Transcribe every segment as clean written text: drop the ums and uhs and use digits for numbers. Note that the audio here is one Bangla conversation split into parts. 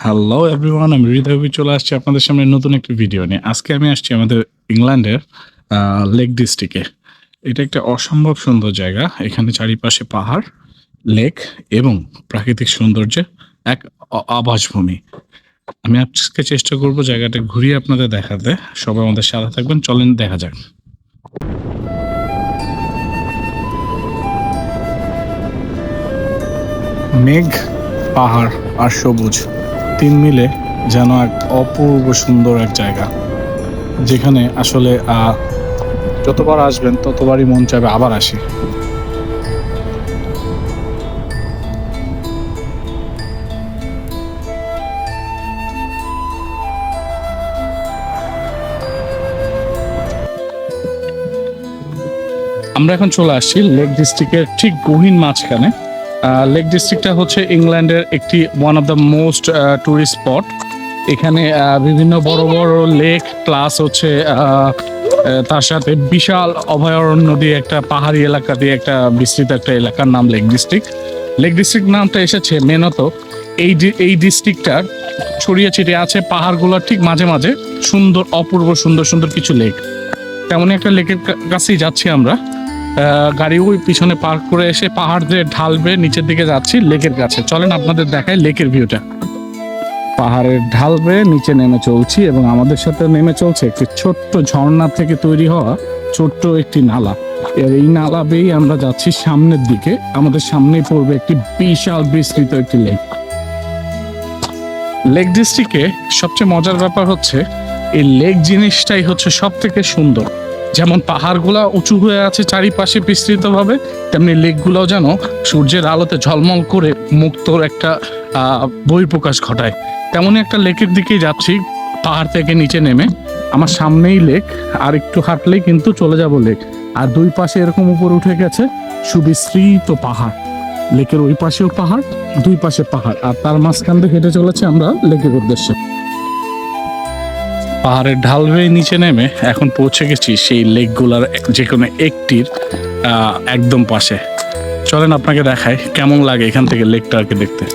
হ্যালো এভরিওয়ান, আমি হৃদয় চলে আসছি আপনাদের সামনে নতুন একটি ভিডিও নিয়ে। আজকে আমি আসছি আমাদের ইংল্যান্ডের লেক ডিস্ট্রিক্টে। এটা একটা অসম্ভব সুন্দর জায়গা। এখানে চারিপাশে পাহাড়, লেক এবং প্রাকৃতিক সৌন্দর্যের এক আবাসভূমি। আমি আজকে চেষ্টা করব জায়গাটা ঘুরিয়ে আপনাদের দেখাতে। সবাই আমাদের সাথে থাকবেন, চলেন দেখা যাক। মেঘ, পাহাড় আর সবুজ তিন মিলে যেন এক অপূর্ব সুন্দর এক জায়গা, যেখানে আসলে যতবার আসবেন ততবারই মন চাইবে আবার আসি। আমরা এখন চলে আসছি লেক ডিস্ট্রিক্টের ঠিক গহীন মাঝখানে। লেক ডিস্ট্রিক্টটা হচ্ছে ইংল্যান্ডের একটি one of the most tourist spot. এখানে বিভিন্ন বড় বড় লেক প্লাস হচ্ছে তার সাথে বিশাল অভয়ারণ্য দিয়ে একটা পাহাড়ি এলাকা দিয়ে একটা বিস্তৃত একটা এলাকার নাম লেক ডিস্ট্রিক্ট। লেক ডিস্ট্রিক্ট নামটা এসেছে মেনত এই ডিস্ট্রিক্টটার ছড়িয়ে ছিটিয়ে আছে পাহাড়গুলোর ঠিক মাঝে মাঝে সুন্দর অপূর্ব সুন্দর সুন্দর কিছু লেক। তেমনই একটা লেকের কাছেই যাচ্ছি আমরা। গাড়ি ওই পিছনে পার্ক করে এসে পাহাড় দিয়ে ঢালবে নিচের দিকে যাচ্ছি লেকের কাছে। চলেন আপনাদের দেখায় লেকের ভিউটা। পাহাড়ের ঢাল বেয়ে নিচে নেমে চলছি এবং আমাদের সাথে নেমে চলছে একটি ছোট্ট ঝর্ণা থেকে তৈরি হওয়া ছোট্ট একটি নালা। এই নালা বেয়েই আমরা যাচ্ছি সামনের দিকে। আমাদের সামনেই পড়বে একটি বিশাল বিস্তৃত একটি লেক। লেক ডিস্ট্রিক্টে সবচেয়ে মজার ব্যাপার হচ্ছে এই লেক জিনিসটাই হচ্ছে সব থেকে সুন্দর। যেমন পাহাড়গুলা উঁচু হয়ে আছে চারিপাশে বিস্তৃতভাবে, তেমনি লেকগুলোও যেন সূর্যের আলোতে ঝলমল করে মুক্তর একটা বহিঃপ্রকাশ ঘটায়। তেমনই একটা লেকের দিকেই যাচ্ছি পাহাড় থেকে নিচে নেমে। আমার সামনেই লেক, আর একটু হাঁটলেই কিন্তু চলে যাব লেক। আর দুই পাশে এরকম উপর উঠে গেছে সুবিস্তৃত পাহাড়। লেকের ওই পাশেও পাহাড়, দুই পাশে পাহাড়, আর তার মাঝখান দিয়ে হেঁটে চলেছে আমরা লেকের উদ্দেশ্যে। পাহাড়ের ঢাল বেয়ে নিচে নেমে এখন পৌঁছে গেছি সেই লেকগুলার যে কোনো একটির একদম পাশে। চলেন আপনাকে দেখাই কেমন লাগে এখান থেকে লেকটাকে দেখতে।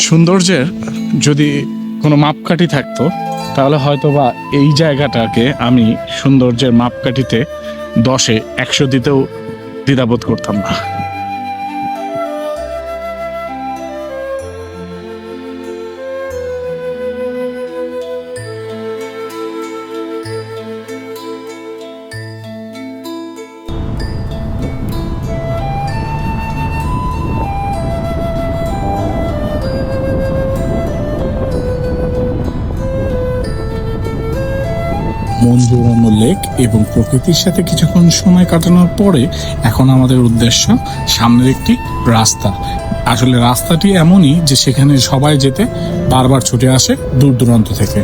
সৌন্দর্যের যদি কোনো মাপকাঠি থাকতো তাহলে হয়তো বা এই জায়গাটাকে আমি সৌন্দর্যের মাপকাঠিতে 10-এ 100 দিতেও দ্বিধাবোধ করতাম না। মন জোড়ানো লেক এবং প্রকৃতির সাথে কিছুক্ষণ সময় কাটানোর পরে এখন আমাদের উদ্দেশ্য সামনের একটি রাস্তা। আসলে রাস্তাটি এমনই যে সেখানে সবাই যেতে বারবার ছুটে আসে দূর দূরান্ত থেকে।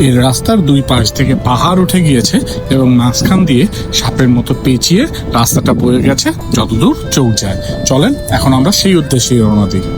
এই রাস্তার দুই পাশ থেকে পাহাড় উঠে গিয়েছে এবং মাঝখান দিয়ে সাপের মতো পেঁচিয়ে রাস্তাটা বয়ে গেছে যতদূর চোখ যায়। চলেন এখন আমরা সেই উদ্দেশ্যে রওনা দিই।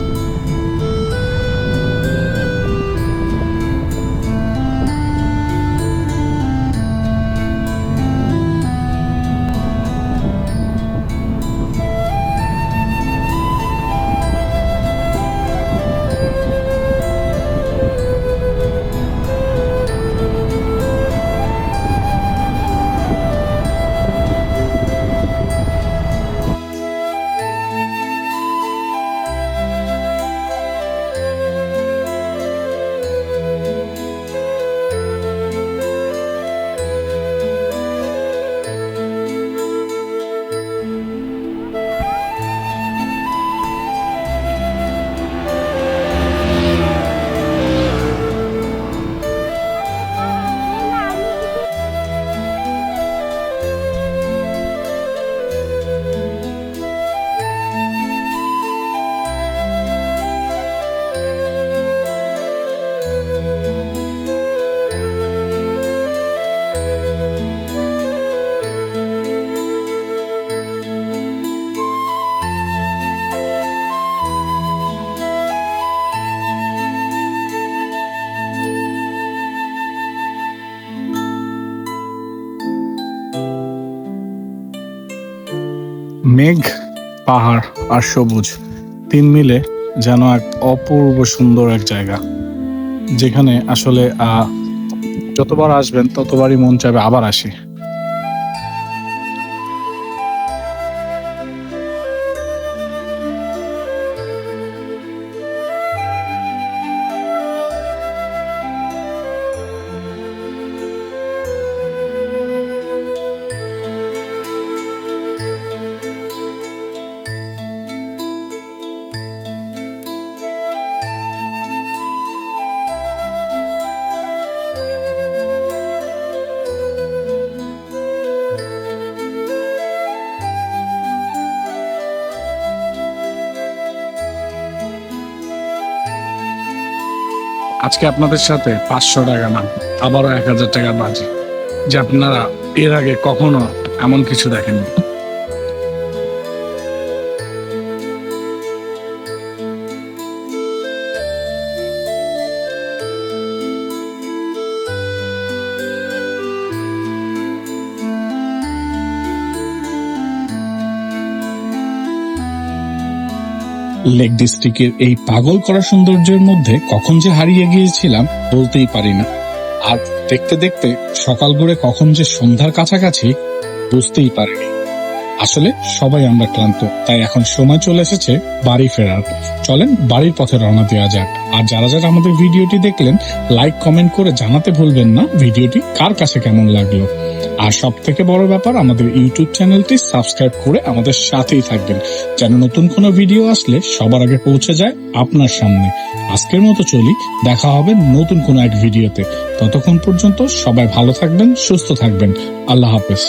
মেঘ, পাহাড় আর সবুজ তিন মিলে যেন এক অপূর্ব সুন্দর এক জায়গা, যেখানে আসলে যতবার আসবেন ততবারই মন চাইবে আবার আসি। আজকে আপনাদের সাথে 500 টাকা না, আবারও 1000 টাকা বাজি, যে আপনারা এর আগে কখনো এমন কিছু দেখেননি। লেক ডিস্ট্রিক্টের এই পাগল করা সৌন্দর্যের মধ্যে কখন যে হারিয়ে গিয়েছিলাম বলতেই পারি না। আর দেখতে দেখতে সকাল গড়ে কখন যে সন্ধ্যার কাছাকাছি বুঝতেই পারিনি। আসলে সবাই আমরা ক্লান্ত, তাই এখন সময় চলে এসেছে বাড়ি ফেরার। চলেন বাড়ির পথে রওনা দেওয়া যাক। আর যারা যারা আমাদের ভিডিওটি দেখলেন, লাইক কমেন্ট করে জানাতে ভুলবেন না ভিডিওটি কার কাছে কেমন লাগলো। আর সব থেকে বড় ব্যাপার, আমাদের ইউটিউব চ্যানেলটি সাবস্ক্রাইব করে আমাদের সাথেই থাকবেন, যেন নতুন কোনো ভিডিও আসলে সবার আগে পৌঁছে যায় আপনার সামনে। আজকের মতো চলি, দেখা হবে নতুন কোনো এক ভিডিওতে। ততক্ষণ পর্যন্ত সবাই ভালো থাকবেন, সুস্থ থাকবেন। আল্লাহ হাফেজ।